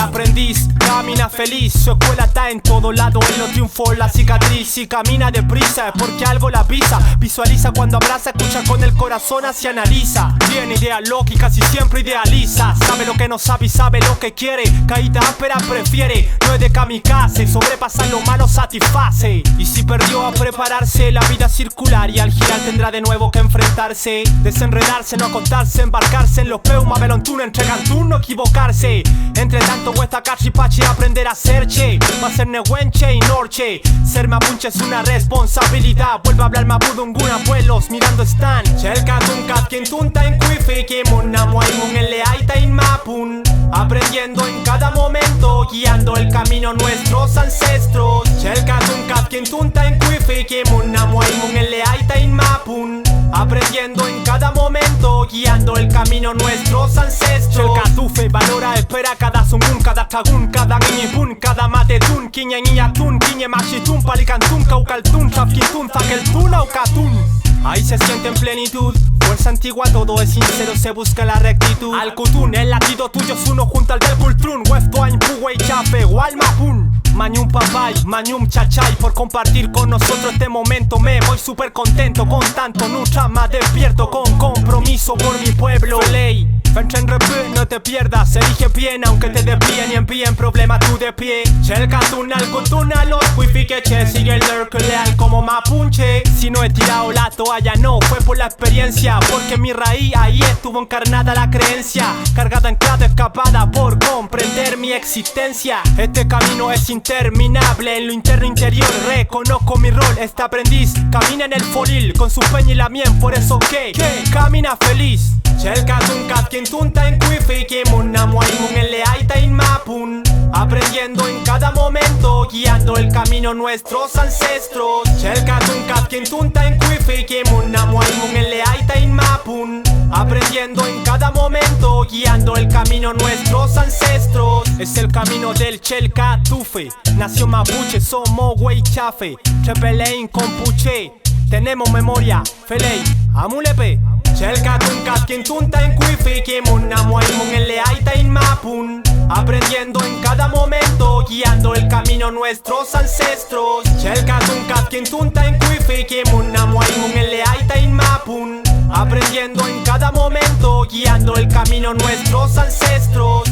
aprendiz, camina feliz. Su escuela está en todo lado, él lo triunfó la cicatriz. Si camina deprisa es porque algo la avisa. Visualiza cuando abraza, escucha con el corazón así analiza. Tiene idea loca y casi siempre idealiza. Sabe lo que no sabe y sabe lo que quiere. Caída áspera prefiere, no es de kamikaze. Sobrepasar lo malo satisface. Y si perdió a prepararse, la vida circular y al girar tendrá de nuevo que enfrentarse. Desenredarse, no acostarse, embarcarse en los peuma, velontún, entregar turno, equivocarse. Entre tanto cuesta cachipache aprender a ser che. Va a ser nehuenche y norche. Ser mapuche es una responsabilidad. Vuelve a hablar mapudungun, abuelos mirando están. Chelka tunkat quien tunta en kuifi kimuna muaymun en leaita in mapun. Aprendiendo en cada momento, guiando el camino nuestros ancestros. Chelka tunkat quien tunta en kuifi kimuna muaymun en leaita in mapun. Aprendiendo en cada momento, guiando el camino nuestros ancestros. Chelka tufe, valora, espera cada sungun, cada tagun, cada guiñipun, cada matetun, quiña niñatun, quiñe machitun, palicantun, caucaltun, chafquintun, zaqueltun, aucatun. Ahí se siente en plenitud, fuerza antigua, todo es sincero, se busca la rectitud. Al kutun, el latido tuyo es uno junto al del cultrun. Weftuain, puwey, chafe, walmapun. Mañum papay, mañum chachay, por compartir con nosotros este momento. Me voy súper contento con tanto nutra más despierto, con compromiso por mi pueblo. Ley, Fenchen Repu, no te pierdas, elige bien aunque te desvíen y envíen problema tú de pie. Chelkatun al kutun a los wifiqueche, sigue el lurk leal como mapunche. Si no he tirado la toalla no, fue por la experiencia, porque mi raíz ahí estuvo encarnada la creencia. Cargada en clave escapada por comprender mi existencia. Este camino es interminable, en lo interno interior reconozco mi rol. Este aprendiz camina en el foril con su peña y la mien, por eso que camina feliz. Chelkatun quien tunta en kuifi kimuna muaymun en leaita in mapun. Aprendiendo en cada momento, guiando el camino nuestros ancestros. Chelkatun quien tunta en kuifi kimuna muaymun en leaita in mapun. Aprendiendo en cada momento, guiando el camino nuestros ancestros. Es el camino del Chelka Tufe. Nació mapuche, somos wey chafe. Trepelein compuche. Tenemos memoria, feley, amulepe. Chelkatun quien tunta en kuifi kimuna muaymun en leaita in mapun. Aprendiendo en cada momento, guiando el camino nuestros ancestros. Chelkatun quien tunta en kuifi kimuna muaymun en leaita in mapun. Aprendiendo en cada momento, guiando el camino nuestros ancestros.